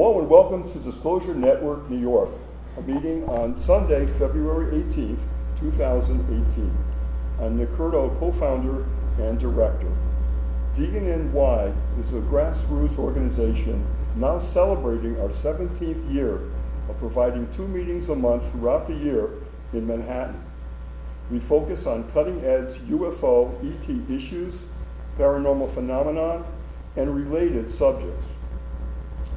Hello and welcome to Disclosure Network New York, a meeting on Sunday, February 18th, 2018. I'm Nick Curto, co-founder and director. DNNY is a grassroots organization now celebrating our 17th year of providing 2 meetings a month throughout the year in Manhattan. We focus on cutting-edge UFO, ET issues, paranormal phenomenon, and related subjects.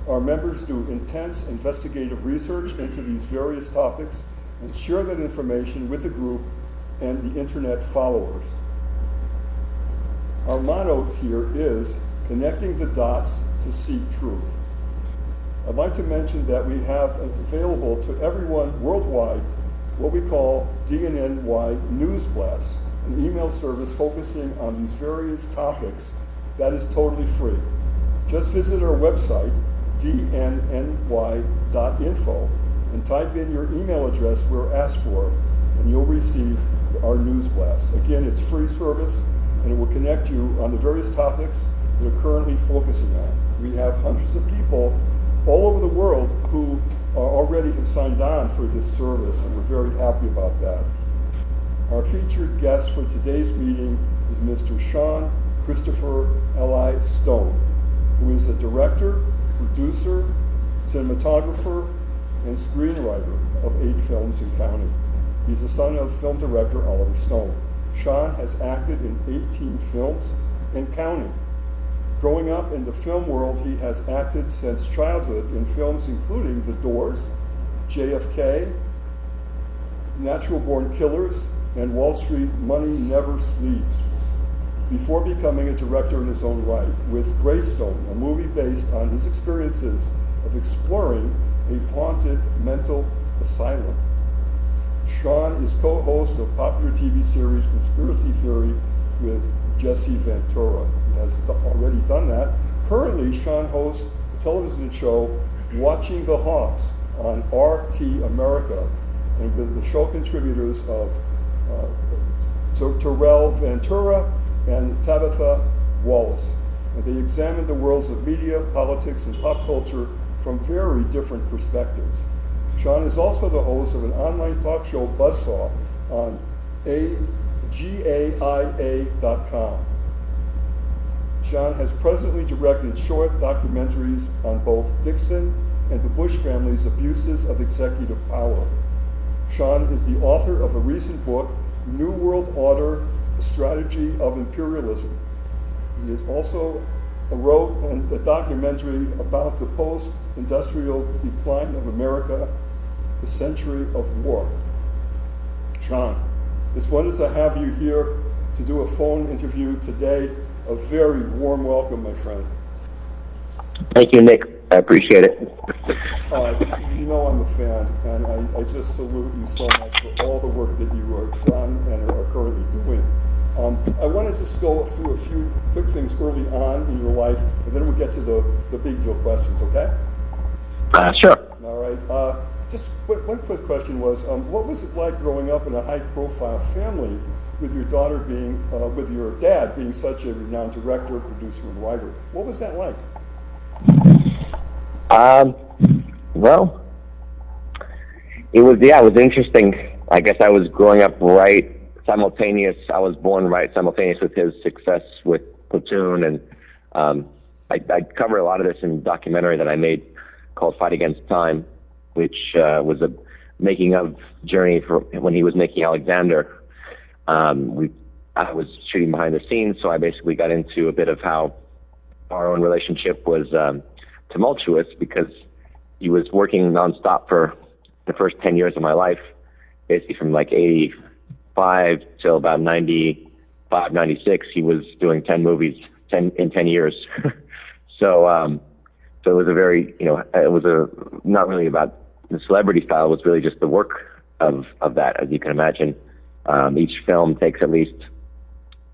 Our members do intense investigative research into these various topics and share that information with the group and the internet followers. Our motto here is connecting the dots to seek truth. I'd like to mention that we have available to everyone worldwide what we call DNNY News Blast, an email service focusing on these various topics that is totally free. Just visit our website, dnny.info, and type in your email address where asked for, and you'll receive our news blast. Again, it's free service, and it will connect you on the various topics that are currently focusing on. We have hundreds of people all over the world who already have signed on for this service, and we're very happy about that. Our featured guest for today's meeting is Mr. Sean Christopher L.I. Stone, who is a director, producer, cinematographer, and screenwriter of 8 films and counting. He's the son of film director Oliver Stone. Sean has acted in 18 films and counting. Growing up in the film world, he has acted since childhood in films including The Doors, JFK, Natural Born Killers, and Wall Street Money Never Sleeps, before becoming a director in his own right with Greystone, a movie based on his experiences of exploring a haunted mental asylum. Sean is co-host of popular TV series Conspiracy Theory with Jesse Ventura. He has already done that. Currently, Sean hosts a television show, Watching the Hawks, on RT America, and with the show contributors of Terrell Ventura and Tabitha Wallace. And they examine the worlds of media, politics, and pop culture from very different perspectives. Sean is also the host of an online talk show, Buzzsaw, on GAIA.com. Sean has presently directed short documentaries on both Dixon and the Bush family's abuses of executive power. Sean is the author of a recent book, New World Order, A Strategy of Imperialism. He has also wrote a documentary about the post-industrial decline of America, the century of war. Sean, it's wonderful to have you here to do a phone interview today. A very warm welcome, my friend. Thank you, Nick. I appreciate it. You know I'm a fan, and I just salute you so much for all the work that you have done and are currently doing. I want to just go through a few quick things early on in your life, and then we'll get to the big deal questions, okay? Sure. All right. Just one quick question was, what was it like growing up in a high-profile family with your daughter being, with your dad being such a renowned director, producer, and writer? What was that like? Well, it was interesting. I guess I was growing up I was born right simultaneous with his success with Platoon, and I cover a lot of this in a documentary that I made called Fight Against Time, which was a making of journey for when he was making Alexander. I was shooting behind the scenes, so I basically got into a bit of how our own relationship was tumultuous, because he was working nonstop for the first 10 years of my life, basically from like 85 till about 95, 96. He was doing 10 movies in 10 years. So it was a very, it was not really about the celebrity style. It was really just the work of that, as you can imagine. Each film takes at least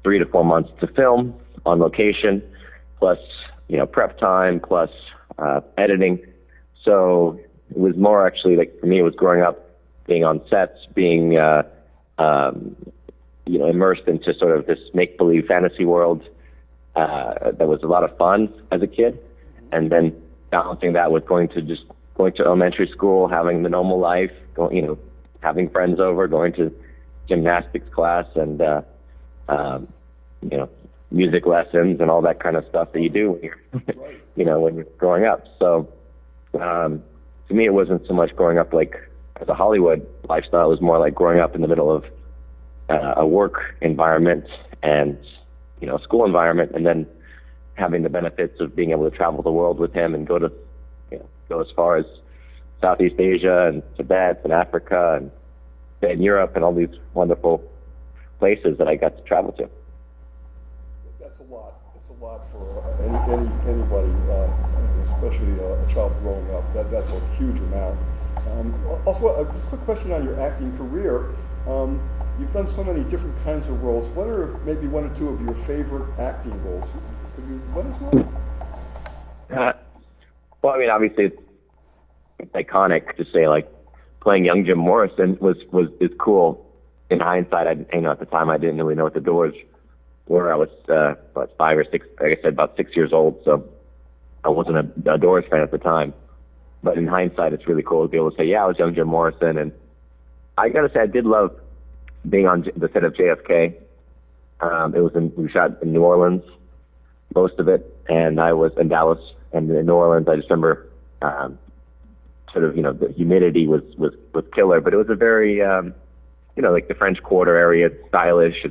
3 to 4 months to film on location, plus prep time, plus editing. So it was more actually, like, for me, it was growing up, being on sets, being immersed into sort of this make-believe fantasy world that was a lot of fun as a kid. And then balancing that with going to elementary school, having the normal life, having friends over, going to gymnastics class, and music lessons and all that kind of stuff that you do when you're when you're growing up. So to me, it wasn't so much growing up like as a Hollywood lifestyle. It was more like growing up in the middle of a work environment and school environment, and then having the benefits of being able to travel the world with him and go as far as Southeast Asia and Tibet and Africa and Europe and all these wonderful places that I got to travel to. That's a lot. It's a lot for anybody, especially a child growing up. That's a huge amount. Also, just a quick question on your acting career. You've done so many different kinds of roles. What are maybe one or two of your favorite acting roles? Could you let us know? Well, I mean, obviously, it's iconic to say like playing young Jim Morrison is cool. In hindsight, at the time I didn't really know what the doors were. I was about 5 or 6, like I said, about 6 years old, so I wasn't a Doors fan at the time. But in hindsight, it's really cool to be able to say, yeah, I was young Jim Morrison. And I gotta say, I did love being on the set of JFK. We shot in New Orleans, most of it, and I was in Dallas and in New Orleans. I just remember the humidity was killer, but it was a very like the French Quarter area. It's stylish.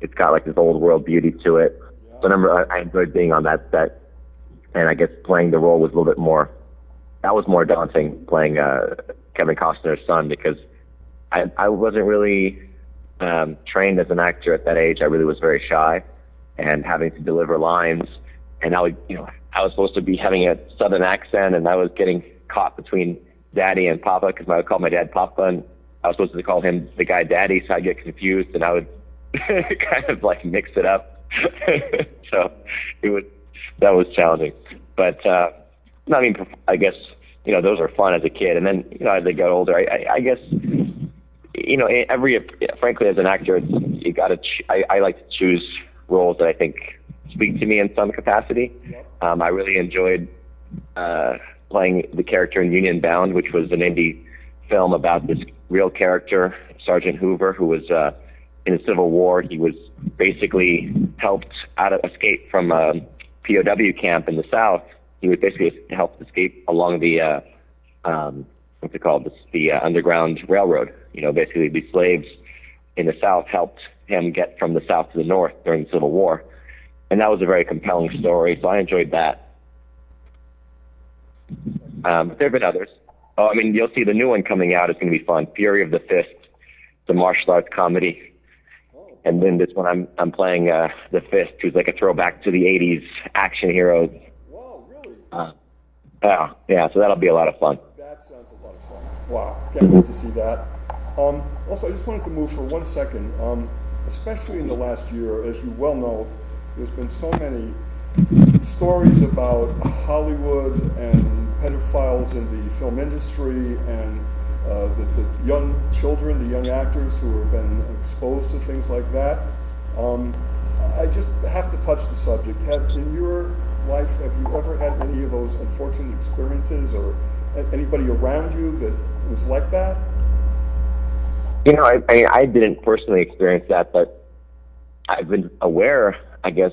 It's got like this old world beauty to it. Yeah. So I remember I enjoyed being on that set, and I guess playing the role was a little bit more. That was more daunting, playing Kevin Costner's son, because I wasn't really trained as an actor at that age. I really was very shy, and having to deliver lines, and I was supposed to be having a Southern accent, and I was getting caught between Daddy and Papa, because I would call my dad Papa, and I was supposed to call him the guy Daddy, so I'd get confused, and I would kind of like mix it up. So that was challenging. But I mean, I guess those are fun as a kid, and then as I got older, I guess frankly, as an actor, you got to. I like to choose roles that I think speak to me in some capacity. I really enjoyed playing the character in Union Bound, which was an indie film about this real character, Sergeant Hoover, who was in the Civil War. He was basically helped escape from a POW camp in the South. He was basically helped escape along the what's it called, the Underground Railroad. Basically the slaves in the South helped him get from the South to the North during the Civil War, and that was a very compelling story. So I enjoyed that. But there have been others. Oh, I mean, you'll see the new one coming out. It's going to be fun. Fury of the Fist. It's a martial arts comedy. And then this one, I'm playing the Fist, who's like a throwback to the '80s action heroes. Whoa, really? Yeah. So that'll be a lot of fun. That sounds a lot of fun. Wow, can't wait to see that. Also, I just wanted to move for 1 second. Especially in the last year, as you well know, there's been so many stories about Hollywood and pedophiles in the film industry, and the young children, the young actors who have been exposed to things like that. I just have to touch the subject. In your life, have you ever had any of those unfortunate experiences, or anybody around you that was like that? I didn't personally experience that, but I've been aware, I guess.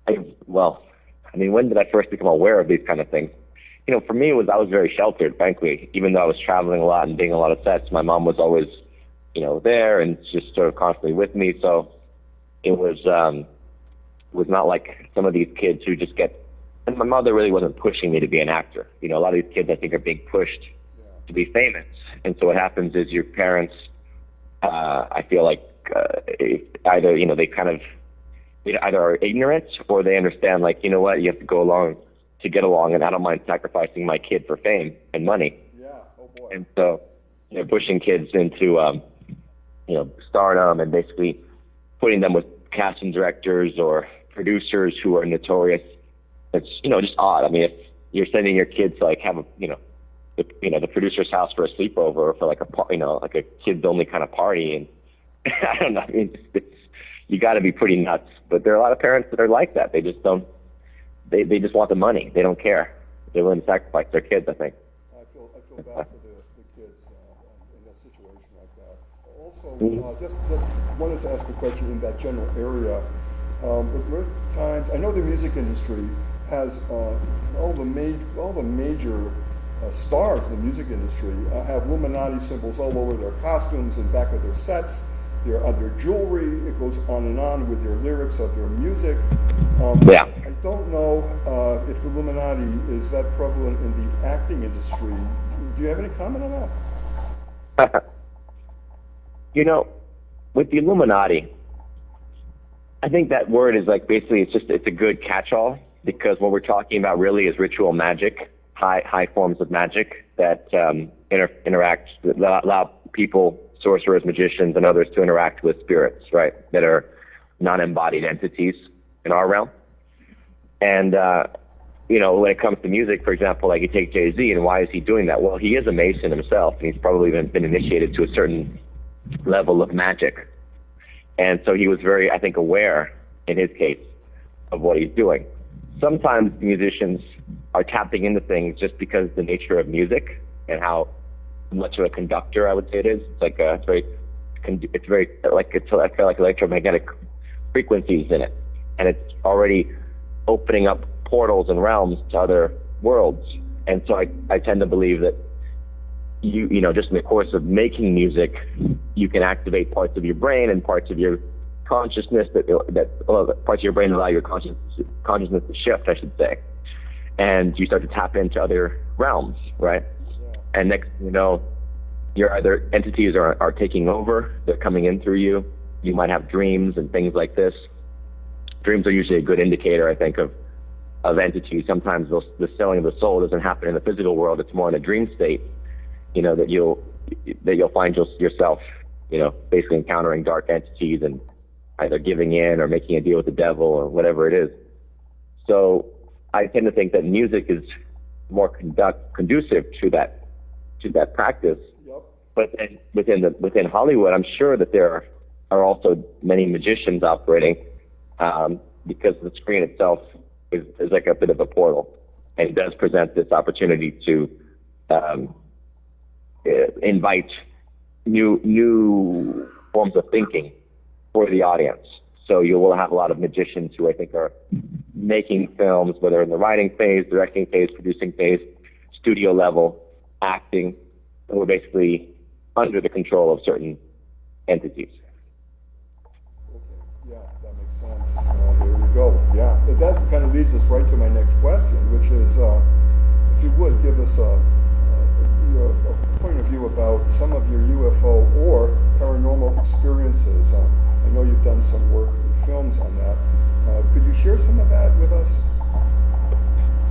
When did I first become aware of these kind of things? For me, I was very sheltered, frankly. Even though I was traveling a lot and being a lot of sets, my mom was always, there and just sort of constantly with me. So it was not like some of these kids who just get. And my mother really wasn't pushing me to be an actor. A lot of these kids, I think, are being pushed to be famous. And so what happens is your parents, I feel like, either they either are ignorant or they understand, like, you have to go along to get along, and I don't mind sacrificing my kid for fame and money. Yeah, oh boy. And so they're pushing kids into, stardom, and basically putting them with casting directors or producers who are notorious. It's, just odd. I mean, if you're sending your kids to, like, have the producer's house for a sleepover, or for like a kids only kind of party, and I don't know. I mean, you got to be pretty nuts. But there are a lot of parents that are like that. They just don't. They just want the money. They don't care. They're willing to sacrifice their kids, I think. I feel bad for the kids in that situation like that. Also, just wanted to ask a question in that general area. There are times, I know the music industry has all the major stars in the music industry have Illuminati symbols all over their costumes and back of their sets, their jewelry. It goes on and on with their lyrics of their music. Yeah. I don't know if the Illuminati is that prevalent in the acting industry. Do you have any comment on that? You know, with the Illuminati, I think that word is like basically it's a good catch-all, because what we're talking about really is ritual magic, high forms of magic that interact, allow people, sorcerers, magicians, and others to interact with spirits, right, that are non-embodied entities in our realm. And, when it comes to music, for example, like you take Jay-Z, and why is he doing that? Well, he is a Mason himself, and he's probably been initiated to a certain level of magic. And so he was very, I think, aware, in his case, of what he's doing. Sometimes musicians are tapping into things just because the nature of music and how much of a conductor I would say it is. It's like like electromagnetic frequencies in it, and it's already opening up portals and realms to other worlds. And so I tend to believe that just in the course of making music, you can activate parts of your brain and parts of your consciousness parts of your brain allow your consciousness to shift, I should say. And you start to tap into other realms, right? Yeah. And next thing you know, your other entities are taking over. They're coming in through you. You might have dreams and things like this. Dreams are usually a good indicator, I think, of entities. Sometimes the selling of the soul doesn't happen in the physical world. It's more in a dream state, that you'll find yourself, basically encountering dark entities and either giving in or making a deal with the devil or whatever it is. So I tend to think that music is more conducive to that practice. Yep. But then within Hollywood, I'm sure that there are also many magicians operating, because the screen itself is like a bit of a portal, and it does present this opportunity to invite new forms of thinking for the audience. So you will have a lot of magicians who I think are making films, whether in the writing phase, directing phase, producing phase, studio level, acting, who are basically under the control of certain entities. Okay, yeah, that makes sense. Here we go. Yeah, that kind of leads us right to my next question, which is, if you would give us a point of view about some of your UFO or paranormal experiences. I know you've done some work in films on that. Could you share some of that with us?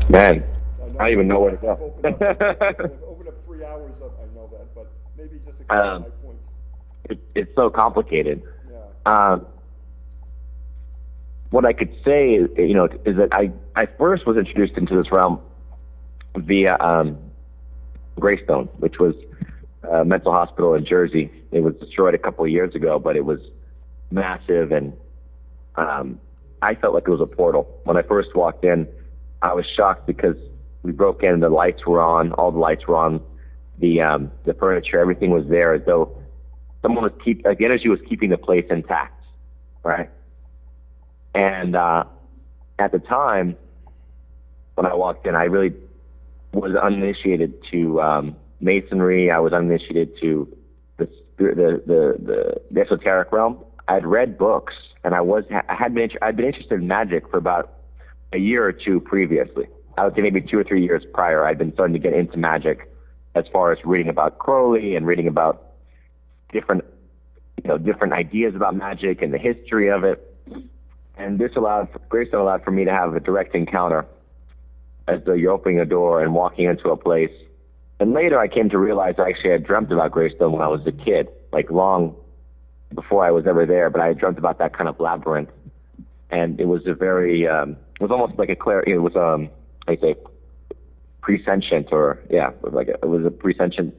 Man, I don't even know where to go. I've opened up 3 hours up, I know that, but maybe just a couple of my points. It's so complicated. Yeah. What I could say is that I first was introduced into this realm via Greystone, which was a mental hospital in Jersey. It was destroyed a couple of years ago, but it was massive, and I felt like it was a portal. When I first walked in, I was shocked because we broke in, the lights were on, all the lights were on, the furniture, everything was there, as though someone was the energy was keeping the place intact, right? And at the time when I walked in, I really was uninitiated to masonry. I was uninitiated to the esoteric realm. I'd read books, and I'd been interested in magic for about a year or two previously. I would say maybe 2 or 3 years prior, I'd been starting to get into magic, as far as reading about Crowley and reading about different ideas about magic and the history of it. And Greystone allowed for me to have a direct encounter, as though you're opening a door and walking into a place. And later I came to realize I had dreamt about Greystone when I was a kid, like long before I was ever there, but I had dreamt about that kind of labyrinth. And it was it was almost like it was I'd say presentient, or it was a presentient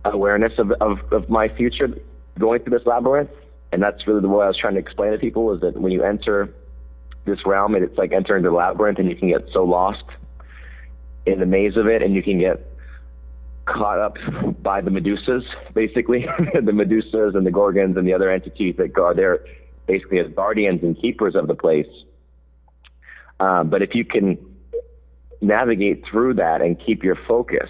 awareness of my future going through this labyrinth. And that's really the way I was trying to explain to people, is that when you enter this realm, it's like entering the labyrinth, and you can get so lost in the maze of it, and you can get caught up by the Medusas, basically, the Medusas and the Gorgons and the other entities that are there basically as guardians and keepers of the place. But if you can navigate through that and keep your focus,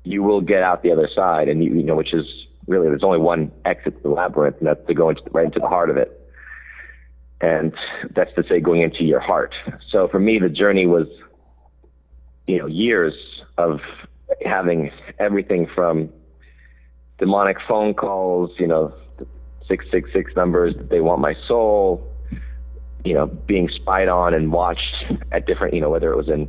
you will get out the other side. And you know, which is really, there's only one exit to the labyrinth, and that's to go right into the heart of it. And that's to say, going into your heart. So for me, the journey was, you know, years of having everything from demonic phone calls, you know, 666 numbers that they want my soul, you know, being spied on and watched at different, you know, whether it was in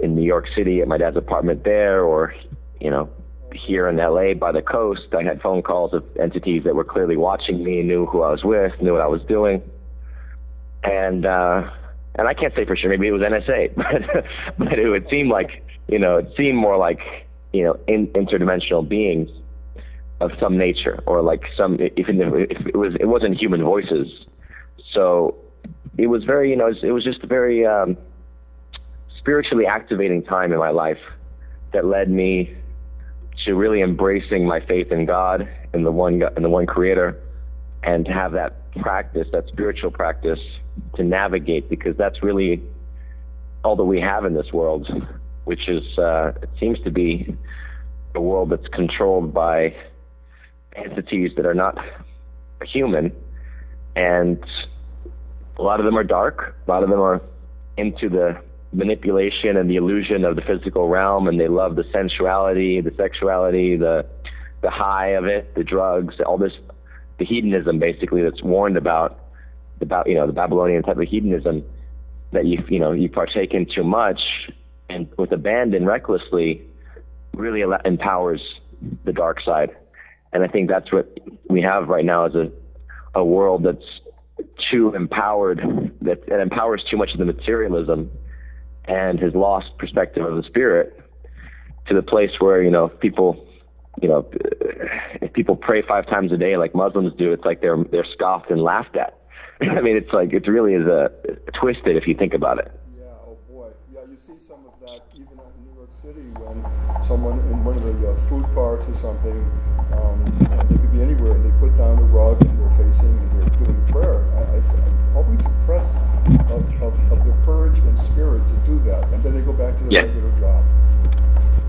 New York City at my dad's apartment there, or, you know, here in LA by the coast. I had phone calls of entities that were clearly watching me, knew who I was with, knew what I was doing. And I can't say for sure, maybe it was NSA, but it would seem like, you know, it seemed more like, you know, interdimensional beings of some nature, or like some, even if it wasn't human voices. So it was very, you know, it was just a very spiritually activating time in my life that led me to really embracing my faith in God and the one Creator, and to have that practice, that spiritual practice, to navigate, because that's really all that we have in this world, which is it seems to be a world that's controlled by entities that are not human, and a lot of them are dark, a lot of them are into the manipulation and the illusion of the physical realm, and they love the sensuality, the sexuality, the high of it, the drugs, all this, the hedonism basically that's warned about, you know, the Babylonian type of hedonism that you partake in too much, and with abandon recklessly, really empowers the dark side. And I think that's what we have right now, is a world that's too empowered, that empowers too much of the materialism, and has lost perspective of the spirit, to the place where, you know, people, you know, if people pray 5 times a day like Muslims do, it's like they're scoffed and laughed at. I mean, it's like, it really is twisted if you think about it. Yeah, oh boy. Yeah, you see some of that even in New York City, when someone in one of the food carts or something, and they could be anywhere, and they put down a rug and they're facing and they're doing prayer. I'm always impressed of their courage and spirit to do that, and then they go back to their regular job.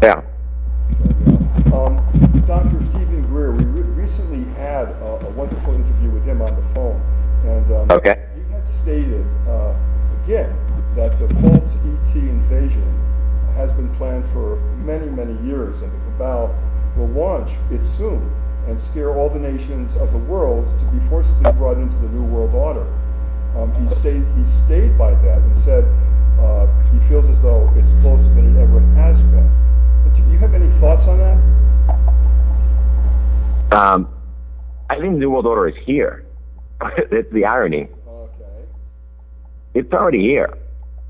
Yeah. So, yeah. Dr. Stephen Greer, we recently had a wonderful interview with him on the phone, and he had stated again that the false ET invasion has been planned for many, many years, and the cabal will launch it soon and scare all the nations of the world to be forcibly brought into the New World Order. He stayed by that and said he feels as though it's closer than it ever has been. Do you have any thoughts on that? I think the New World Order is here. It's the irony. Okay. It's already here,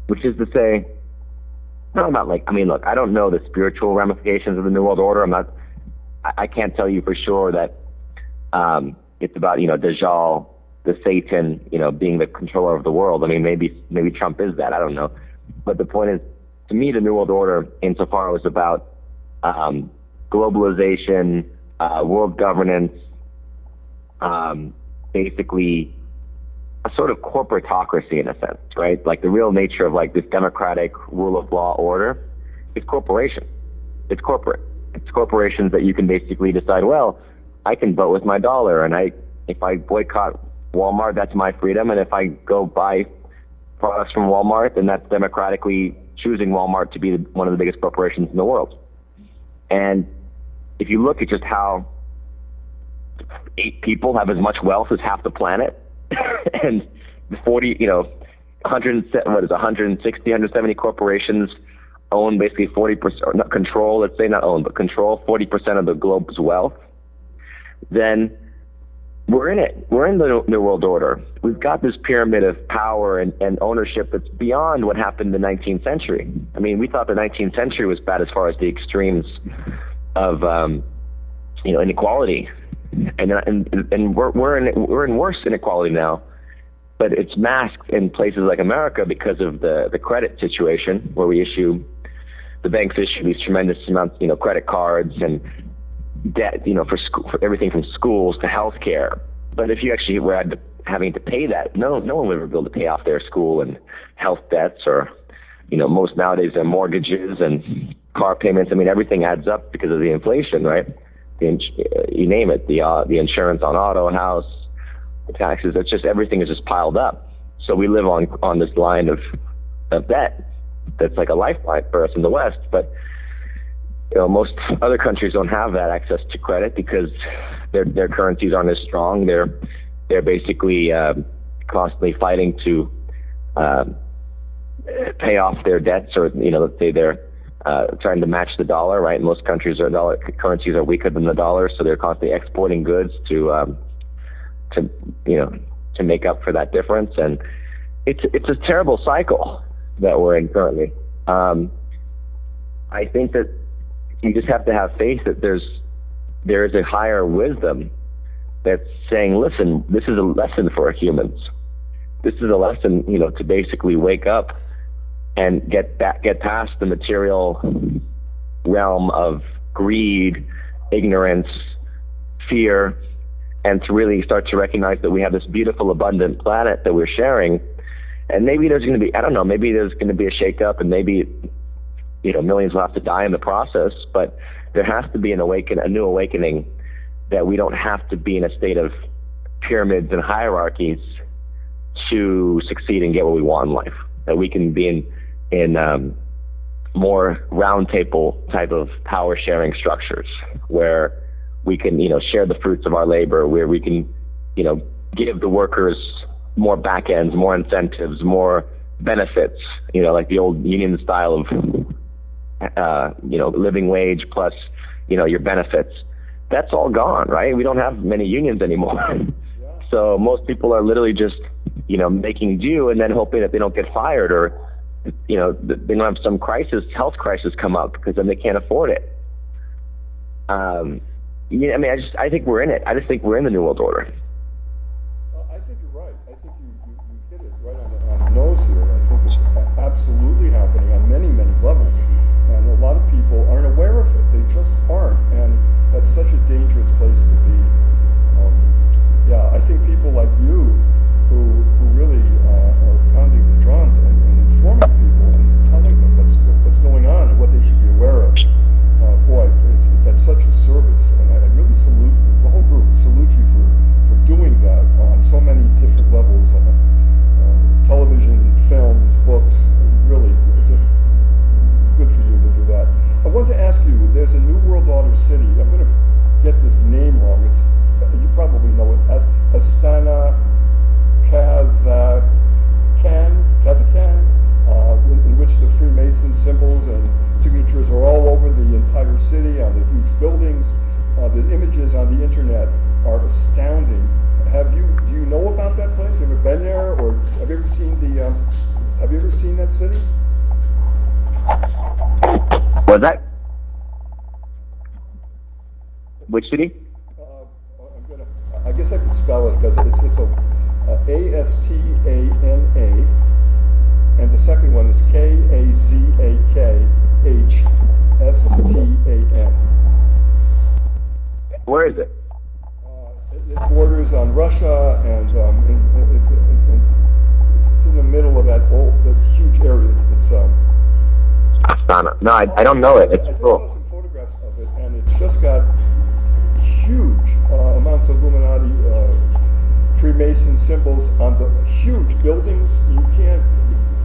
which is to say, not about like, I mean, look, I don't know the spiritual ramifications of the New World Order. I can't tell you for sure that it's about, you know, Dajjal, the Satan, you know, being the controller of the world. I mean, maybe Trump is that. I don't know. But the point is, to me, the New World Order, insofar was about globalization, world governance, basically a sort of corporatocracy in a sense, right? Like the real nature of like this democratic rule of law order is corporation. It's corporate. It's corporations that you can basically decide, well, I can vote with my dollar, and if I boycott Walmart, that's my freedom, and if I go buy products from Walmart, then that's democratically choosing Walmart to be one of the biggest corporations in the world. And if you look at just how 8 people have as much wealth as half the planet, and 170 corporations own basically 40%, or not control, let's say not own, but control 40% of the globe's wealth, then we're in it. We're in the New World Order. We've got this pyramid of power and ownership that's beyond what happened in the 19th century. I mean, we thought the 19th century was bad as far as the extremes of, inequality. And we're in worse inequality now, but it's masked in places like America because of the credit situation, where we issue the banks issue these tremendous amounts, credit cards and debt, for everything from schools to healthcare. But if you actually were having to pay that, no one would ever be able to pay off their school and health debts, or, most nowadays their mortgages and car payments. I mean, everything adds up because of the inflation, right? You name it, the insurance on auto, house, the taxes. It's just, everything is just piled up. So we live on this line of debt that's like a lifeline for us in the West. But most other countries don't have that access to credit because their currencies aren't as strong. They're basically constantly fighting to pay off their debts, or let's say they're trying to match the dollar, right? Most countries currencies are weaker than the dollar, so they're constantly exporting goods to make up for that difference. And it's a terrible cycle that we're in currently. I think that you just have to have faith that there is a higher wisdom that's saying, listen, this is a lesson for humans. This is a lesson, to basically wake up and get past the material realm of greed, ignorance, fear, and to really start to recognize that we have this beautiful, abundant planet that we're sharing. And maybe there's going to be, I don't know, maybe there's going to be a shakeup, and maybe, millions will have to die in the process, but there has to be a new awakening that we don't have to be in a state of pyramids and hierarchies to succeed and get what we want in life. That we can be in more round table type of power sharing structures where we can, share the fruits of our labor, where we can, give the workers more back ends, more incentives, more benefits, like the old union style of, living wage plus, your benefits. That's all gone, right? We don't have many unions anymore. Yeah. So most people are literally just, making do and then hoping that they don't get fired, or, they don't have some health crisis come up, because then they can't afford it. I think we're in it. I just think we're in the New World Order. I think you're right. I think you hit it right on the nose here. I think it's absolutely happening on many, many levels. And a lot of people aren't aware of it. They just aren't. And that's such a dangerous place to be. I think people like you who really are pounding the drums and informing people and telling them what's going on and what they should be aware of. That's such a service. And I really salute the whole group. Salute you for doing that on so many different levels. Television, films, books, really just good for you to do that. I want to ask you, there's a New World Order city. I'm going to get this name wrong. You probably know it as Astana, Kazakhstan, in which the Freemason symbols and signatures are all over the entire city, on the huge buildings. The images on the internet are astounding. Do you know about that place? Have you ever been there, or have you ever seen that city? Was that? Which city? I guess I could spell it, because it's a Astana, and the second one is Kazakhstan. Where is it? It borders on Russia, and it's in the middle of that huge area. It's Astana. No, I don't know it. I just saw some photographs of it, and it's just got huge amounts of Illuminati, Freemason symbols on the huge buildings. You can't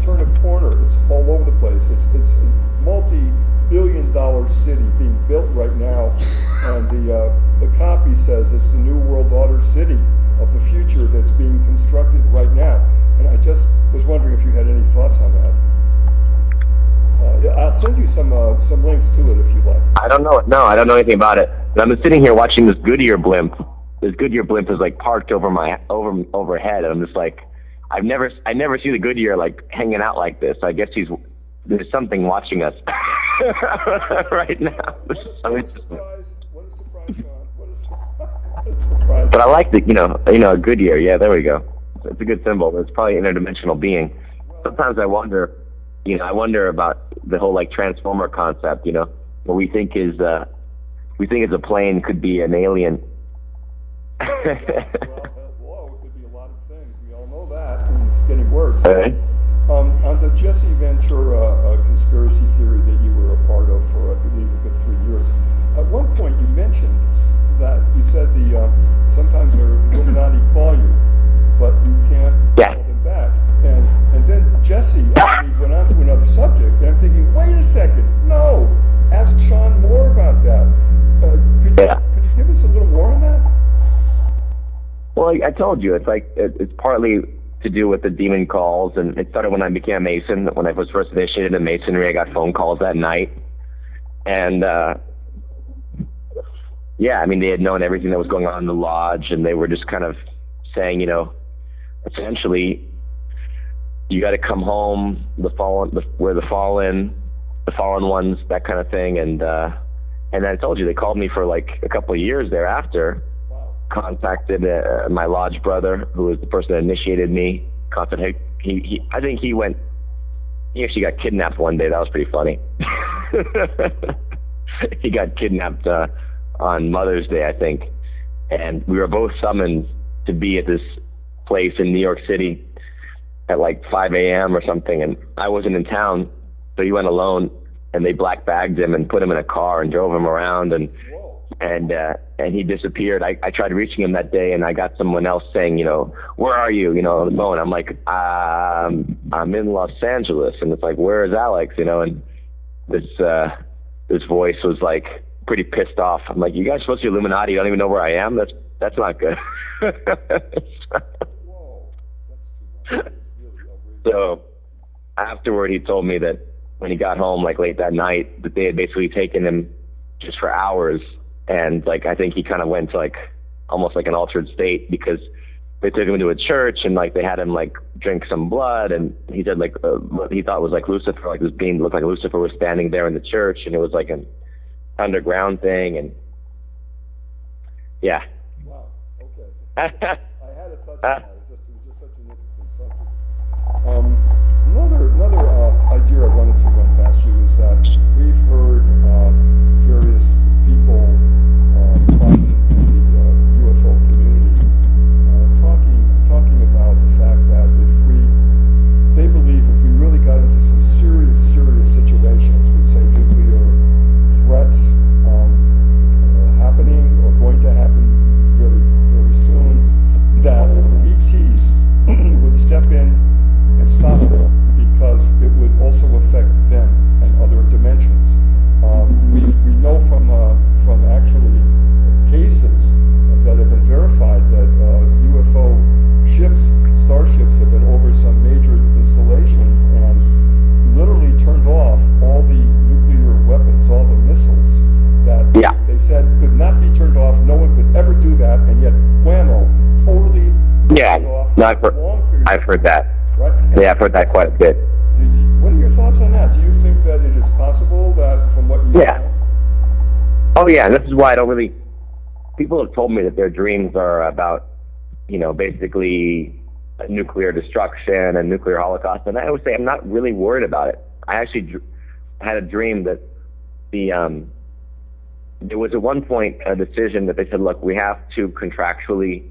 turn a corner. It's all over the place. It's a multi-billion-dollar city being built right now, and the copy says it's the New World Order city of the future that's being constructed right now. And I just was wondering if you had any thoughts on that. I'll send you some links to it if you like. I don't know it. No, I don't know anything about it. And I'm sitting here watching this Goodyear blimp. This Goodyear blimp is like parked overhead, and I'm just like, I never see the Goodyear like hanging out like this. I guess there's something watching us right now. What a surprise, Sean. What a surprise. But I like the Goodyear. Yeah, there we go. It's a good symbol. It's probably an interdimensional being. Sometimes I wonder, I wonder about the whole like transformer concept. What we think is a plane could be an alien. Yeah, well, it could be a lot of things. We all know that, and it's getting worse. Okay. On the Jesse Ventura conspiracy theory that you were a part of for, I believe, a good 3 years, at one point you mentioned that you said sometimes the Illuminati call you, but you can't Yeah. call them back. And then Jesse, I believe, went on to another subject, and I'm thinking, wait a second, no, ask Sean more about that. Could you give us a little more on that? Well, I told you, it's partly to do with the demon calls, and it started when I became a Mason. When I was first initiated in Masonry, I got phone calls at night, and yeah, I mean, they had known everything that was going on in the lodge, and they were just kind of saying, essentially, you got to come home, we're the fallen ones, that kind of thing, and I told you, they called me for like a couple of years thereafter. Contacted my lodge brother, who was the person that initiated me. I think he actually got kidnapped one day. That was pretty funny. He got kidnapped on Mother's Day, I think, and we were both summoned to be at this place in New York City at like 5 a.m. or something, and I wasn't in town, so he went alone, and they black bagged him and put him in a car and drove him around, and he disappeared. I tried reaching him that day, and I got someone else saying, where are you, on the phone. I'm like, I'm in Los Angeles. And it's like, where is Alex? And this voice was like pretty pissed off. I'm like, you guys supposed to be Illuminati? You don't even know where I am? That's not good. Whoa, that's too much. So afterward, he told me that when he got home, like late that night, that they had basically taken him just for hours. And like, I think he kind of went to like almost like an altered state, because they took him into a church, and like they had him like drink some blood, and he said like what he thought was like Lucifer, like this being looked like Lucifer was standing there in the church, and it was like an underground thing, and yeah. Wow. Okay. I had to touch on that. It was just such an interesting subject. Another idea I wanted to run past you is that we've heard various people prominent in the UFO community talking about the fact that they believe if we really got into some serious situations with, say, nuclear threats happening or going to happen very, very soon, that ETs would step in and stop it, because it would also affect them and other dimensions. We know from actually cases that have been verified that UFO starships have been over some major installations and literally turned off all the nuclear weapons, all the missiles that they said could not be turned off. No one could ever do that, and yet whammo, totally turned off. No, I've heard that. Right? Yeah, I've heard that quite a bit. What are your thoughts on that? Do you think that it is possible that, from what you know? Oh yeah, and this is why I don't really. People have told me that their dreams are about, basically nuclear destruction and nuclear holocaust, and I always say I'm not really worried about it. I actually had a dream that there was at one point a decision that they said, look, we have to contractually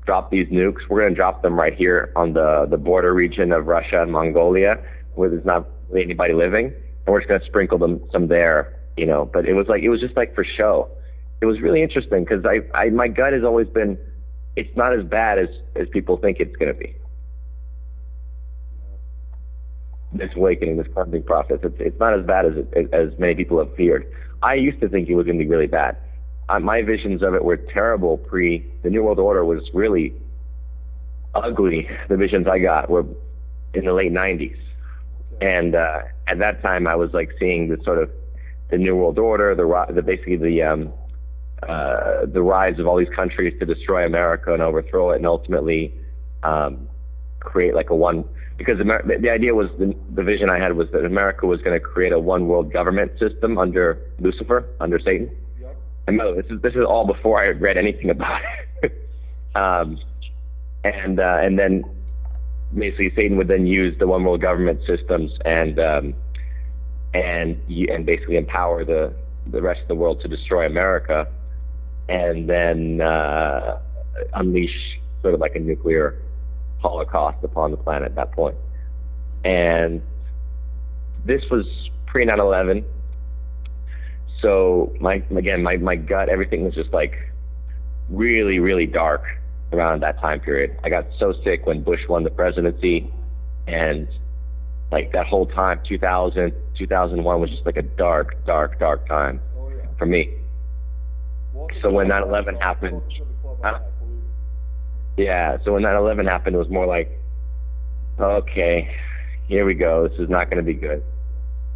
drop these nukes. We're going to drop them right here on the border region of Russia and Mongolia, where there's not really anybody living, and we're just going to sprinkle them some there, But it was just like for show. It was really interesting, because my gut has always been, it's not as bad as people think it's going to be. This awakening, this cleansing process, it's not as bad as many people have feared. I used to think it was going to be really bad. My visions of it were terrible the New World Order was really ugly. The visions I got were in the late 90s. And at that time, I was like seeing the sort of the New World Order, basically the rise of all these countries to destroy America and overthrow it, and ultimately create like a one. Because the idea was, the vision I had was that America was going to create a one world government system under Lucifer, under Satan. Yep. And this is all before I had read anything about it. And then basically Satan would then use the one world government systems and basically empower the rest of the world to destroy America, and then unleash sort of like a nuclear holocaust upon the planet at that point. And this was pre 9/11. So my gut, everything was just like really, really dark around that time period. I got so sick when Bush won the presidency, and like that whole time, 2000, 2001 was just like a dark time for me. So when 9/11 happened, so when 9/11 happened, it was more like, okay, here we go. This is not going to be good.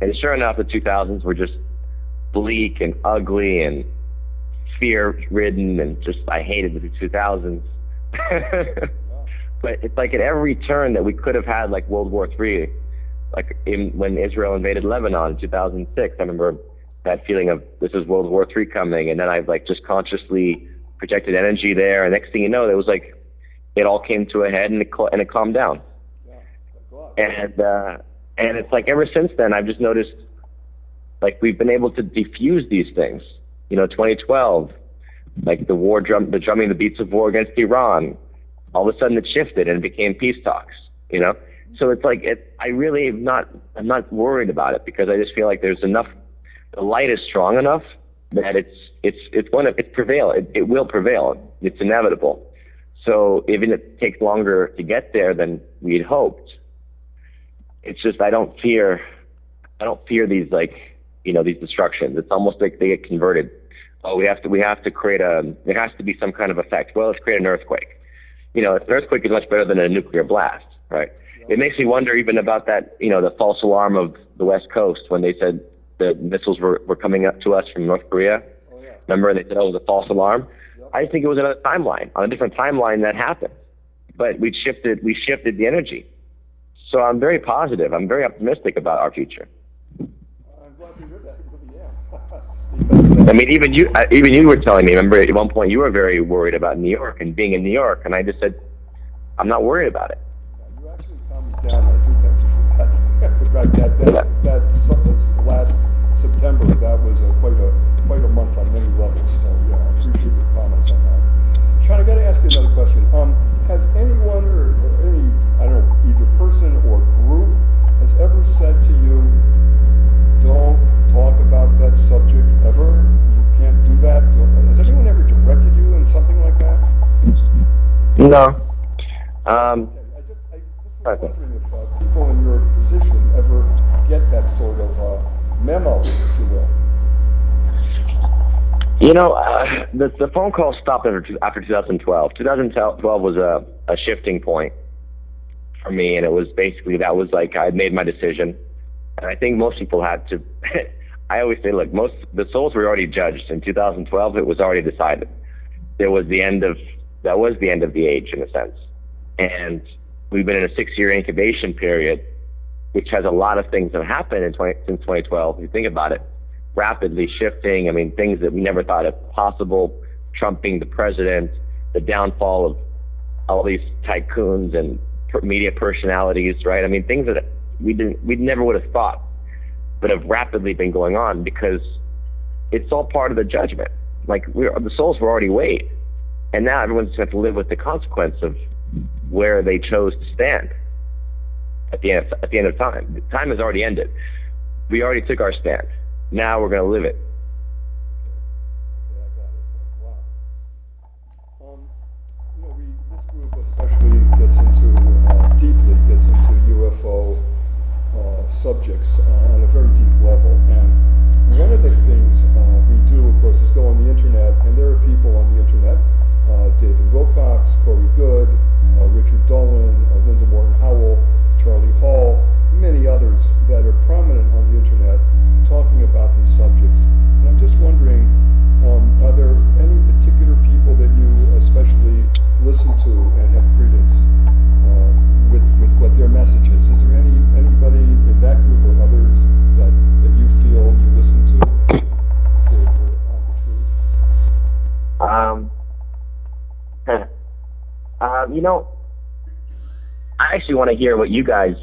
And sure enough, the 2000s were just bleak and ugly and fear-ridden, and just I hated the 2000s. But it's like at every turn that we could have had, like World War III, like when Israel invaded Lebanon in 2006, I remember that feeling of this is World War III coming, and then I've like just consciously projected energy there, and next thing you know, it was like it all came to a head, and it calmed down. And it's like ever since then, I've just noticed like we've been able to defuse these things. 2012, like the drumming the beats of war against Iran, all of a sudden it shifted and it became peace talks. So it's like I'm not worried about it, because I just feel like there's enough. The light is strong enough that it will prevail. It's inevitable. So even if it takes longer to get there than we'd hoped, it's just I don't fear these these destructions. It's almost like they get converted. Oh, we have to create there has to be some kind of effect. Well, let's create an earthquake. An earthquake is much better than a nuclear blast, right? It makes me wonder even about that, the false alarm of the West Coast when they said the missiles were coming up to us from North Korea. Oh, yeah. Remember, they said, oh, it was a false alarm. Yep. I think it was another timeline, on a different timeline that happened. But we shifted the energy. So I'm very positive. I'm very optimistic about our future. I'm glad to hear that. Because, I mean, even you were telling me, remember, at one point you were very worried about New York and being in New York, and I just said, I'm not worried about it. You actually calmed me down. I do thank you for that. That last September, that was quite a month on many levels. So yeah, I appreciate your comments on that. Sean, I got to ask you another question. Has anyone or any, I don't know, either person or group has ever said to you, don't talk about that subject ever? You can't do that? Has anyone ever directed you in something like that? No. I just was wondering if people in your position ever get that sort of memo, if you will. The phone call stopped after 2012. 2012 was a shifting point for me, and it was basically, that was like I made my decision. And I think most people had to, I always say, look, the souls were already judged. In 2012, it was already decided. That was the end of the age, in a sense. And we've been in a 6-year incubation period, which has a lot of things that have happened since 2012. If you think about it, rapidly shifting. I mean, things that we never thought of possible. Trump being the president, the downfall of all these tycoons and media personalities, right? I mean, things that we never would have thought, but have rapidly been going on, because it's all part of the judgment. Like the souls were already weighed, and now everyone's going to have to live with the consequence of where they chose to stand at the end of time. The time has already ended. We already took our stand. Now we're going to live it. Okay, I got it. Wow. This group especially deeply gets into UFO subjects on a very deep level. And one of the things we do, of course, is go on the internet, and there are people on the internet, David Wilcox, Corey Good, Richard Dolan, Linda Morton Howell, Charlie Hall, many others that are prominent on the internet talking about these subjects. And I'm just wondering, are there any particular people that you especially listen to and have credence with what their message is? Is there anybody in that group or others that you feel you listen to for the truth? I actually want to hear what you guys.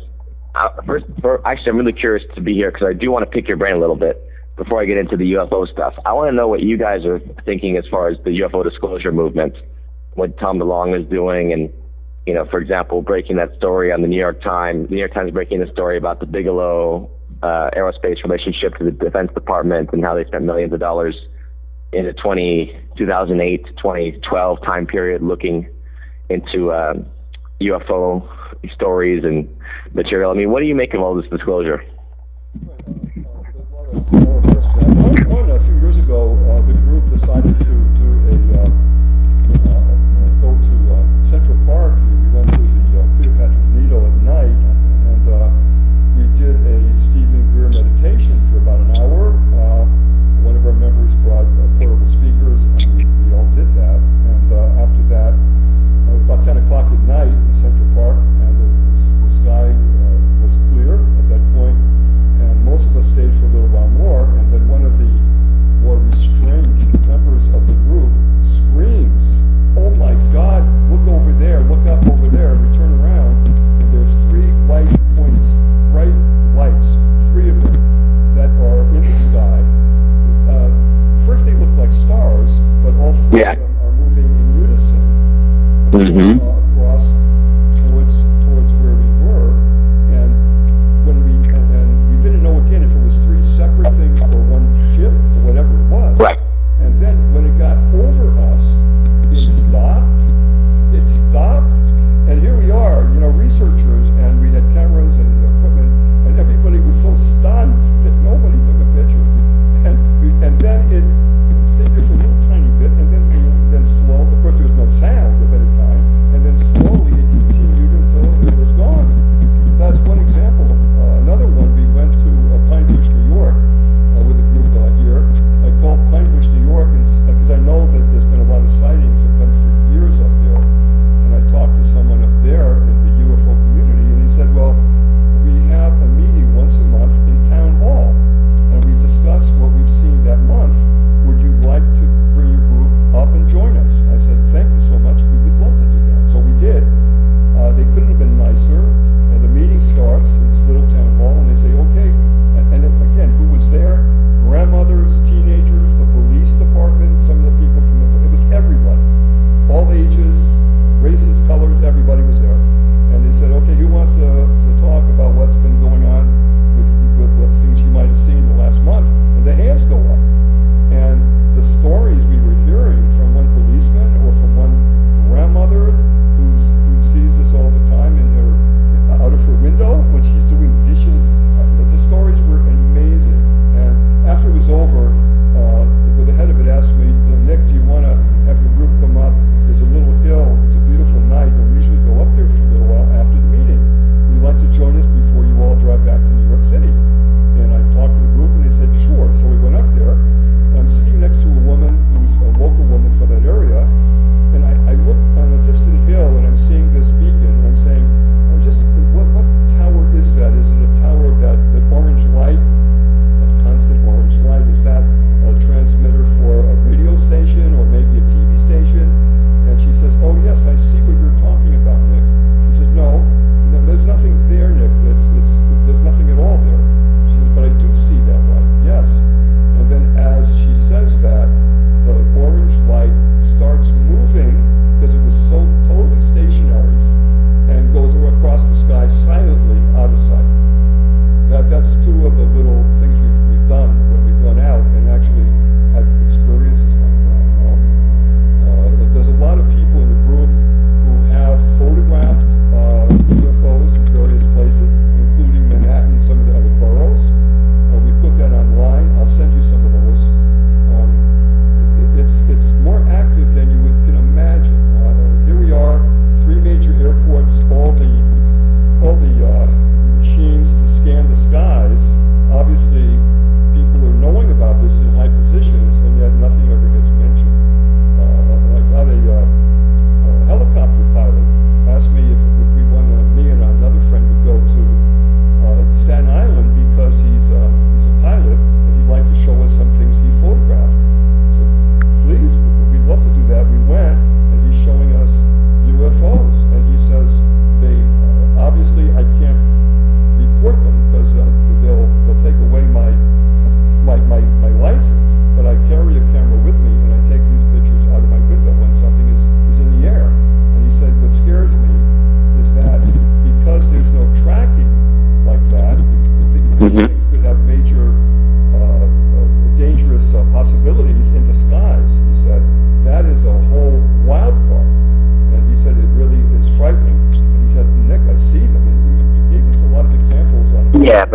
Actually, I'm really curious to be here because I do want to pick your brain a little bit before I get into the UFO stuff. I want to know what you guys are thinking as far as the UFO disclosure movement, what Tom DeLonge is doing, and for example, breaking that story on the New York Times breaking the story about the Bigelow aerospace relationship to the Defense Department and how they spent millions of dollars in the 2008 to 2012 time period looking into UFO stories and material. I mean, what do you make of all this disclosure? One, a few years ago, the group decided to go to Central Park. We went to the Cleopatra Needle at night, and we did a Stephen Greer meditation for about an hour. One of our members brought portable speakers, and we all did that. And after that, about 10 o'clock at night in Central Park, and the sky was clear at that point, and most of us stayed for a little while more, and then one of the more restrained members of the group screams, "Oh my God, look over there, look up over there." We turn around, and there's 3 white points, bright lights, 3 of them, that are in the sky. First they look like stars, but all 3 of them are moving in unison across towards where we were. And when we didn't know again if it was 3 separate things or one ship or whatever it was. Right. And then when it got over us, it stopped. It stopped. And here we are, researchers, and we had cameras and equipment, and everybody was so stunned that nobody took a picture. And then it stayed there for a little tiny bit, and then slow. Of course, there was no sound of any kind, and then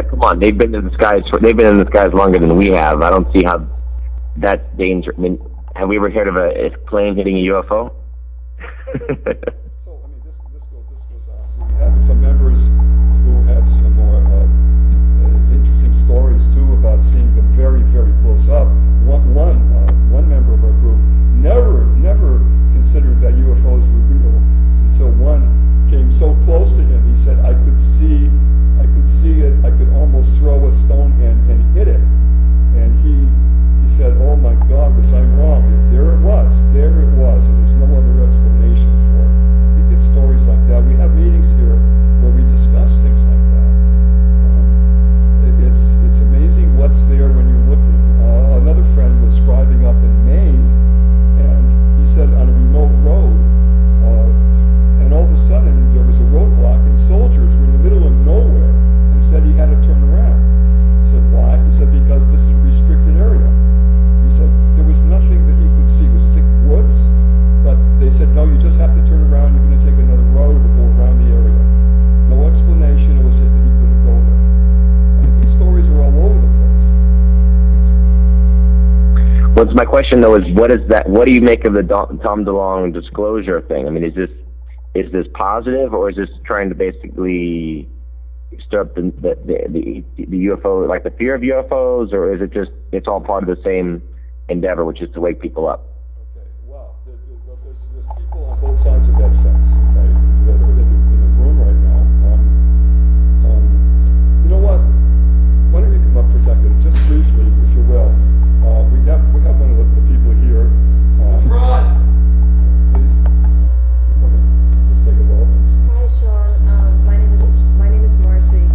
But come on, they've been in the skies longer than we have. I don't see how that's dangerous. I mean, have we ever heard of a plane hitting a UFO? So, I mean, this goes on. We have some members who have some more interesting stories too about seeing them very, very close up. One member of our group never considered that UFOs were real until one came so close to him. He said, I could see it. I could almost throw a stone and hit it. And he said, oh my God, was I wrong? And there it was, and there's no other explanation for it. We get stories like that. We have meetings here where we discuss things like that. It's amazing what's there when you're looking. Another friend was driving up in Maine, and he said on a remote road, and all of a sudden there was a roadblock, and soldiers were in the middle of nowhere, and said he had to turn around. He said, why? He said, because this is a restricted area. He said there was nothing that he could see. It was thick woods, but they said, no, you just have to turn around. You're going to take another road. We'll go around the area. No explanation. It was just that he couldn't go there. And these stories are all over the place. What's my question though is, what do you make of the Tom DeLonge disclosure thing? I mean, is this positive, or is this trying to basically stir up the UFO, like the fear of UFOs, or is it just, it's all part of the same endeavor, which is to wake people up? Okay, well, there's people on both sides of that fence, okay, that are in the room right now. You know what? Why don't you come up for a second, just briefly, if you will. We have one of the people here. Please. Go ahead. Just take a moment. Hi, Sean. My name is Marcy.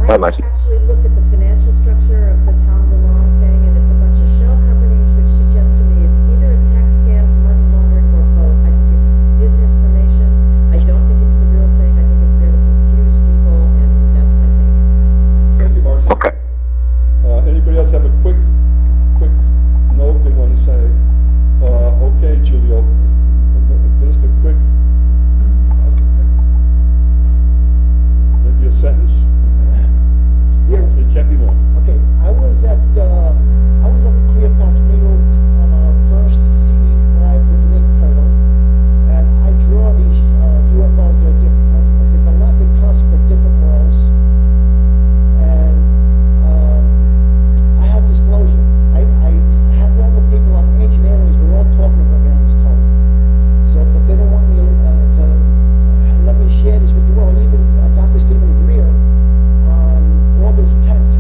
Hi, I Marcy. actually looked at the financial structure of the Tom DeLonge thing, and it's a bunch of shell companies, which suggests to me it's either a tax scam, money laundering, or both. I think it's disinformation. I don't think it's the real thing. I think it's there to confuse people, and that's my take. Thank you, Marcy. Okay. Anybody else have a quick note they want to say? Okay, Julio, just a quick, maybe a sentence. Yeah. It can't be long. Okay, I was at the Cleopatra meeting on our first CE live with Nick Curto, and I draw these UFOs. They're different. It's a galactic concept of different worlds, and I have disclosure. I had all the people on ancient aliens. We're all talking about me. I was told. So, but they don't want me to let me share this with the world. Even Dr. Stephen Greer on August 10th,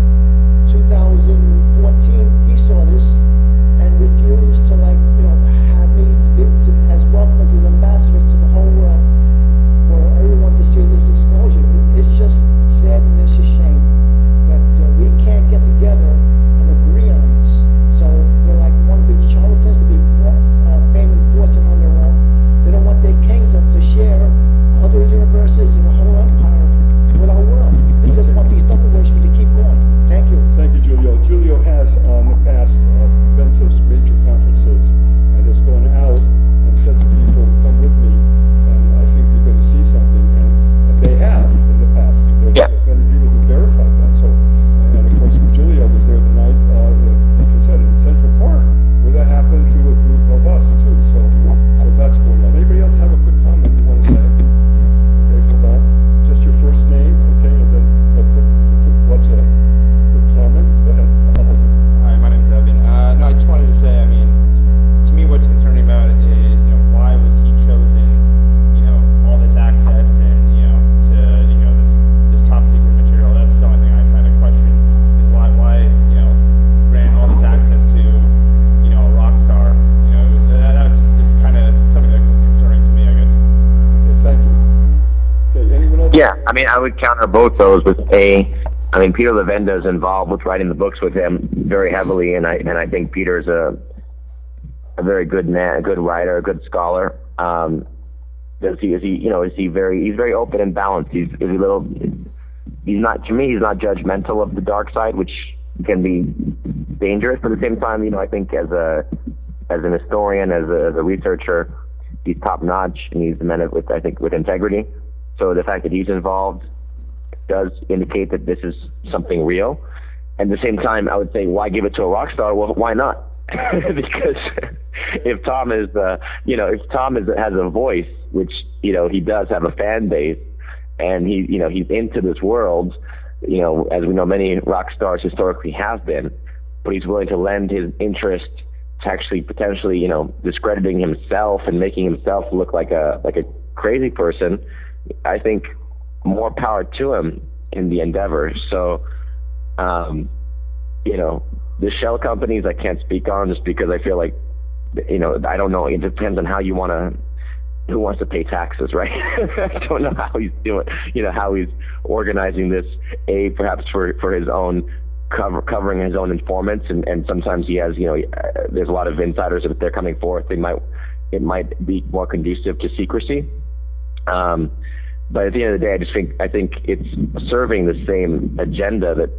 2014, he saw this and refused to, like, have me as welcome as an ambassador to the whole world for everyone to see this disclosure. It's just sad and it's a shame that we can't get together and agree on this. So they're like want to be charlatans, to be fame and fortune on their own. They don't want their king to share other universes and a whole empire with our world. They just want these double worship to keep going. Thank you. Thank you, Julio. Julio has, in the past, been to major conferences and has gone out and said to people, come with me, and I think you're going to see something. And they have in the past. There's many people who verified that. So, and of course, Julio was there the night, like we said, in Central Park, where that happened to a group of us, too. So that's going on. Anybody else have a quick comment you want to say? Okay, hold on. Just your first name, okay, and then a quick comment. Go ahead. Hi, my name's Evan. No, I just wanted to say, I mean, to me, what's concerning about it is, why was he chosen, all this access and, to, this top secret material? That's the only thing I kind of question is why, grant all this access to, a rock star? That's just kind of something that was concerning to me, I guess. Okay, thank you. Okay, anyone else? Yeah, I mean, I would counter both those with Peter Levenda is involved with writing the books with him very heavily, and I think Peter's a very good man, a good writer, a good scholar. He's very open and balanced. He's not judgmental of the dark side, which can be dangerous. But at the same time, I think as an historian, as a researcher, he's top notch, and he's a man with integrity. So the fact that he's involved does indicate that this is something real. At the same time, I would say, why give it to a rock star? Well, why not? Because if Tom is, has a voice, which, he does have a fan base, and he's into this world, as we know, many rock stars historically have been, but he's willing to lend his interest to actually potentially, discrediting himself and making himself look like a crazy person. I think more power to him in the endeavor. So, the shell companies I can't speak on, just because I feel like, I don't know. It depends on how who wants to pay taxes, right? I don't know how he's doing, how he's organizing this, perhaps for his own covering his own informants. And sometimes he has, there's a lot of insiders that they're coming forth. It might be more conducive to secrecy. But at the end of the day, I think it's serving the same agenda that,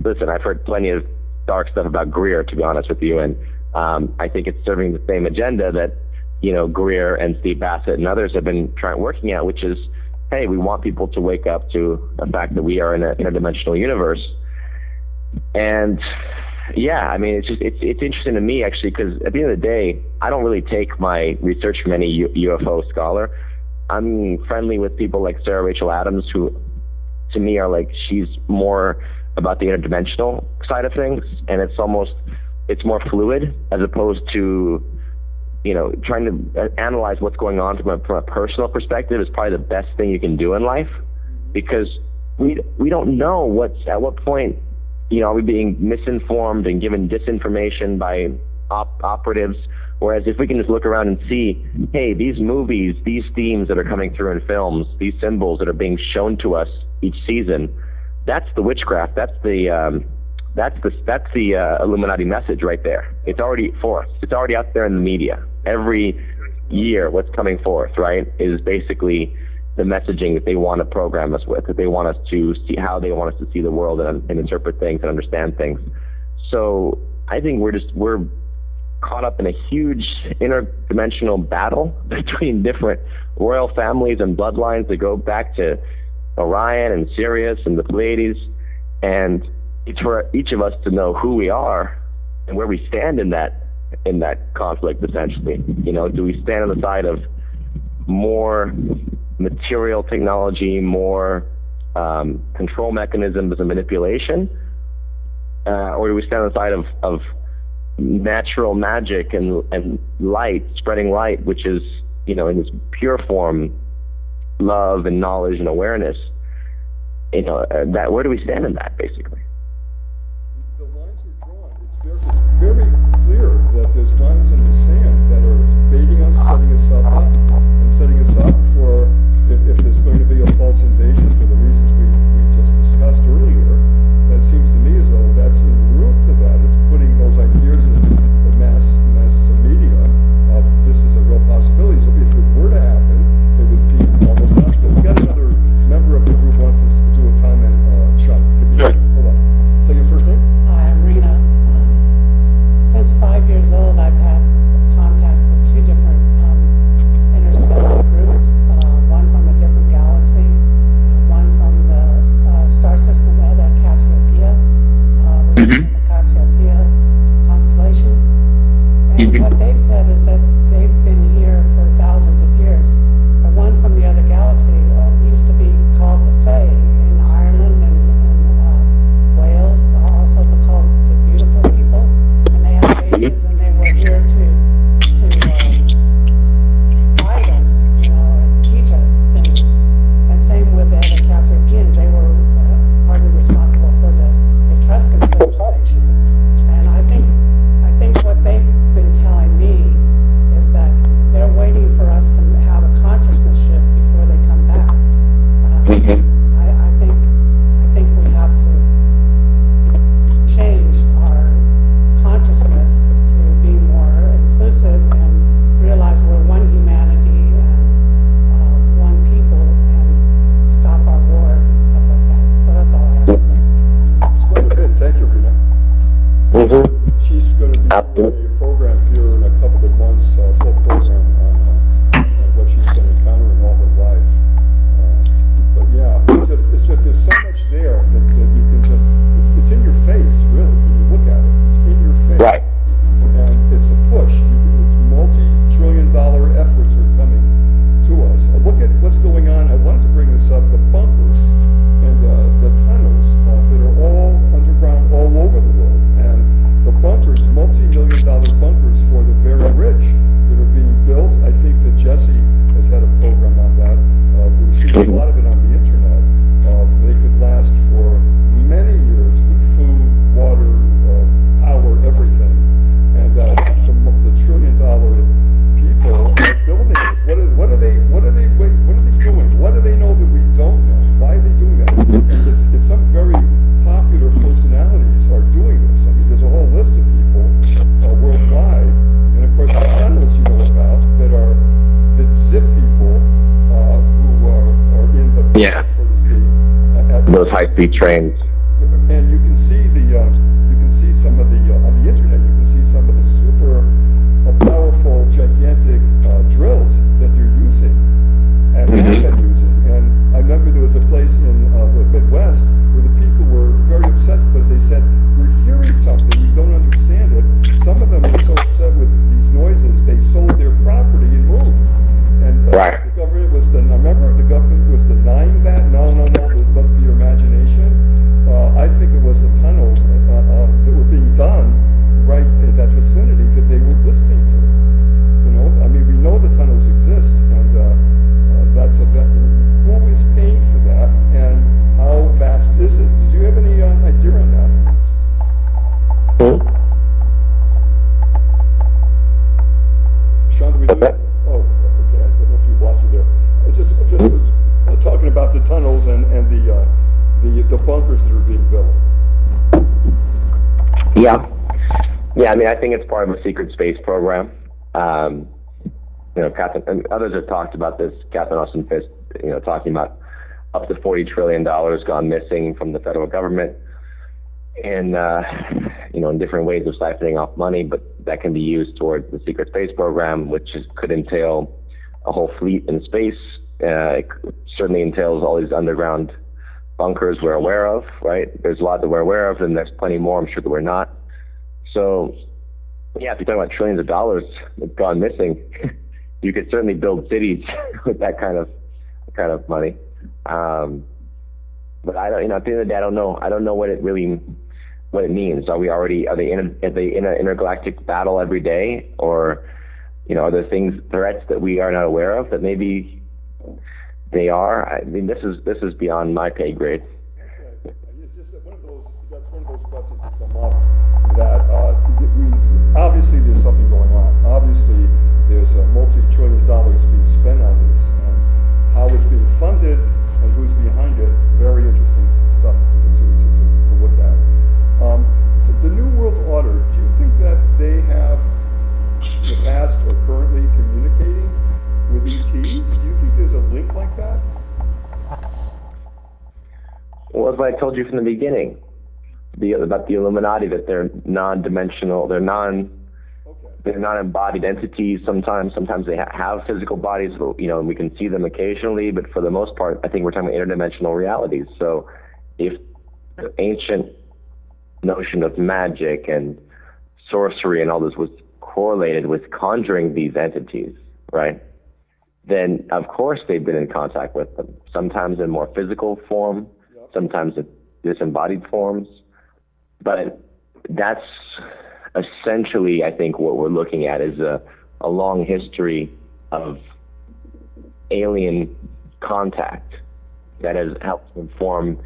listen, I've heard plenty of dark stuff about Greer, to be honest with you. And I think it's serving the same agenda that, Greer and Steve Bassett and others have been working at, which is, hey, we want people to wake up to the fact that we are in an interdimensional universe. And yeah, I mean, it's interesting to me, actually, because at the end of the day, I don't really take my research from any UFO scholar. I'm friendly with people like Sarah Rachel Adams, who to me are like, she's more about the interdimensional side of things, and it's more fluid as opposed to, trying to analyze what's going on from a personal perspective is probably the best thing you can do in life, because we don't know at what point, are we being misinformed and given disinformation by operatives. Whereas if we can just look around and see, hey, these movies, these themes that are coming through in films, these symbols that are being shown to us each season, that's the witchcraft. That's the Illuminati message right there. It's already forth. It's already out there in the media. Every year, what's coming forth, right, is basically the messaging that they want to program us with, that they want us to see, how they want us to see the world and interpret things and understand things. So I think we're caught up in a huge interdimensional battle between different royal families and bloodlines that go back to Orion and Sirius and the Pleiades, and it's for each of us to know who we are and where we stand in that conflict, essentially. Do we stand on the side of more material technology, more control mechanisms and manipulation, or do we stand on the side of natural magic and light, spreading light, which is, in its pure form, love and knowledge and awareness? That, where do we stand in that, basically? The lines are drawn. It's very clear that there's lines in the sand that are baiting us, setting us up, and setting us up for if there's going to be a false invasion for the reasons we just discussed earlier. That seems to me as though that's in room to that. It's putting those ideas in the mass media of this is a real possibility. So if it were to happen, it would seem almost logical. We got another member of the group wants to do a comment. Sean, hold on. Say your first name. Hi, I'm Rena. Since 5 years old, I've had contact with two different interstellar groups, one from a different galaxy, and one from the star system Eta Cassiopeia, which is in the Cassiopeia constellation. And what they've said is that they've been here for thousands of years. The one from the other galaxy used to be called the Fae in Ireland and Wales. Also called the Beautiful People, and they had bases, and they were here to guide us, and teach us things. And same with the other Cassiopeians, they were partly responsible for the Etruscan civilization. And I think what they've been telling me is that they're waiting for us to have a consciousness shift before they come back. I think we have to change our consciousness to be more inclusive and realize we're one humanity and one people, and stop our wars and stuff like that. So that's all I have to say. It's quite a bit. Thank you, Rena. She's going to be doing a program here in a couple of months, a full program on what she's been encountering all her life. But yeah, it's just there's something high-speed trains. And you can see some of the on the internet. You can see some of the super powerful, gigantic drills that they're using and have been using. And I remember there was a place in the Midwest where the people were very upset because they said, "We're hearing something, we don't understand it." Some of them were so upset with these noises, they sold their property and moved. And Right. the government was I remember the government was denying that. No, this must be your imagination. I think it was the tunnels that were being done right in that vicinity that they were listening to. You know, I mean, we know the tunnels exist, and who is paying for that, and how vast is it? Did you have any idea on that? Sean, do we do that? Oh, okay. I don't know if you watched it there. I just was talking about the tunnels and the bunkers that are being built. Yeah. I mean, I think it's part of a secret space program. Catherine and others have talked about this. Catherine Austin Fist, talking about up to $40 trillion gone missing from the federal government, and in different ways of siphoning off money, but that can be used towards the secret space program, which could entail a whole fleet in space. It certainly entails all these underground bunkers we're aware of, right? There's a lot that we're aware of, and there's plenty more, I'm sure, that we're not. So, yeah, if you're talking about trillions of dollars that's gone missing, you could certainly build cities with that kind of money. But I don't, at the end of the day, I don't know what it means. Are they in an intergalactic battle every day, or are there threats that we are not aware of that maybe they are? I mean, this is beyond my pay grade. Okay. It's just that that's one of those questions that come up that obviously there's something going on. Obviously there's a multi-trillion dollars being spent on this, and how it's being funded and who's behind it. Very interesting stuff to look at. The New World Order, do you think that they have in the past or currently communicating with ETs? Do you think there's a link like that? Well, that's what I told you from the beginning about the Illuminati, that they're non-dimensional, they're non-embodied entities. Sometimes they have physical bodies, and we can see them occasionally, but for the most part, I think we're talking about interdimensional realities. So if the ancient notion of magic and sorcery and all this was correlated with conjuring these entities, right, then of course they've been in contact with them, sometimes in more physical form, sometimes in disembodied forms. But that's essentially, I think, what we're looking at is a long history of alien contact that has helped inform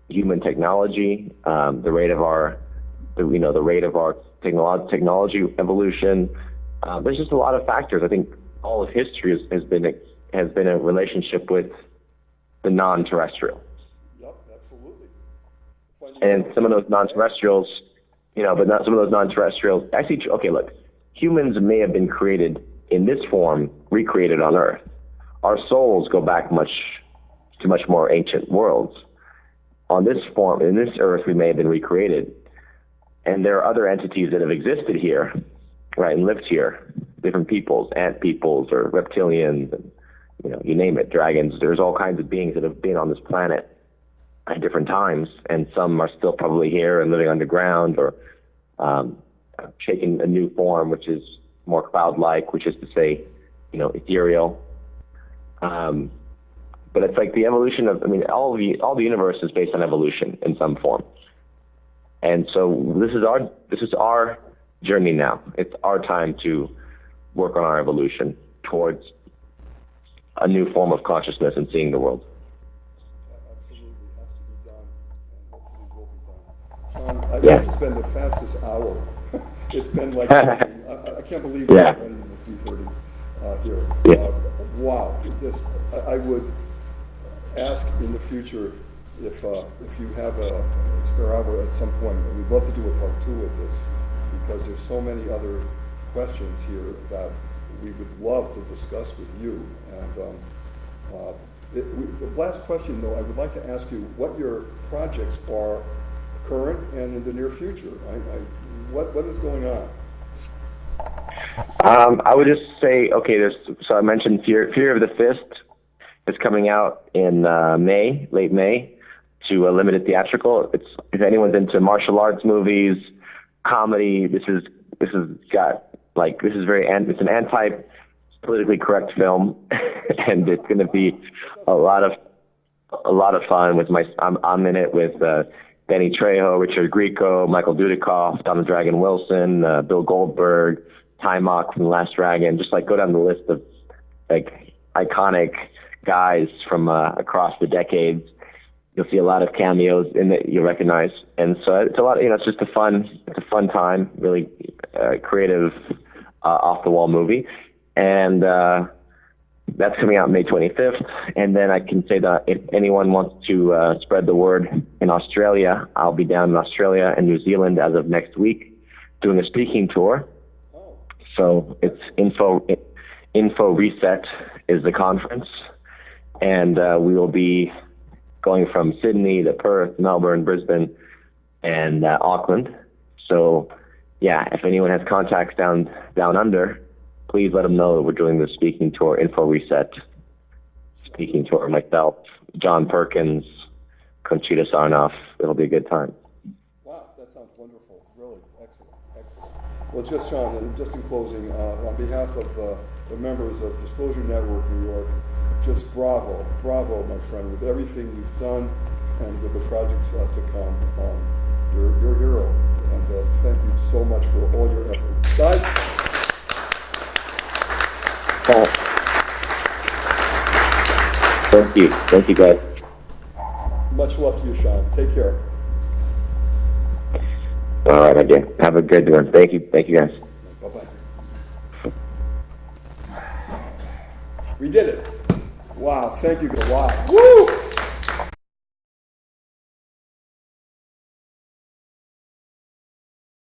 human technology, the rate of our technology evolution. There's just a lot of factors. I think all of history has been a relationship with the non-terrestrial. Yep, absolutely. And some of those non-terrestrials, but not some of those non-terrestrials. Actually, okay, look, humans may have been created in this form, recreated on Earth. Our souls go back to much more ancient worlds. On this form, in this Earth, we may have been recreated. And there are other entities that have existed here, right, and lived here, different peoples, ant peoples or reptilians, and, you name it, dragons. There's all kinds of beings that have been on this planet at different times, and some are still probably here and living underground, or taking a new form, which is more cloud-like, which is to say, ethereal. But it's like the evolution of, all the universe is based on evolution in some form. And so this is our journey now. It's our time to work on our evolution towards a new form of consciousness and seeing the world. Absolutely, has to be done, and hopefully will be done. This has been the fastest hour. It's been like, I can't believe we're already in the 3:30 here. Wow. I would ask in the future if you have a spare hour at some point. We'd love to do a part 2 of this, because there's so many other questions here that we would love to discuss with you. And The last question, though, I would like to ask you what your projects are current and in the near future. What is going on? I would just say, okay, so I mentioned Fear of the Fist is coming out in late May, to a limited theatrical. If anyone's into martial arts movies, comedy, it's an anti-politically correct film, and it's going to be a lot of fun. I'm in it with Danny Trejo, Richard Grieco, Michael Dudikoff, Tom the Dragon Wilson, Bill Goldberg, Ty Mock from The Last Dragon. Just go down the list of iconic guys from across the decades. You'll see a lot of cameos in it you'll recognize, and so it's a lot. It's just a fun time, really creative, off the wall movie, and that's coming out May 25th. And then I can say that if anyone wants to spread the word in Australia, I'll be down in Australia and New Zealand as of next week, doing a speaking tour. So it's Info Reset is the conference, and we will be going from Sydney to Perth, Melbourne, Brisbane, and Auckland. So, yeah, if anyone has contacts down under, please let them know that we're doing the speaking tour, Info Reset speaking tour. Myself, John Perkins, Conchita Sarnoff. It'll be a good time. Wow, that sounds wonderful. Really excellent. Well, just Sean, just in closing, on behalf of the members of Disclosure Network New York, just bravo, my friend, with everything you've done and with the projects to come. You're a hero, and thank you so much for all your efforts. Guys? Thank you, guys. Much love to you, Sean. Take care. All right, again. Have a good one. Thank you, guys. Bye-bye. We did it. Wow, thank you. Wow. Woo!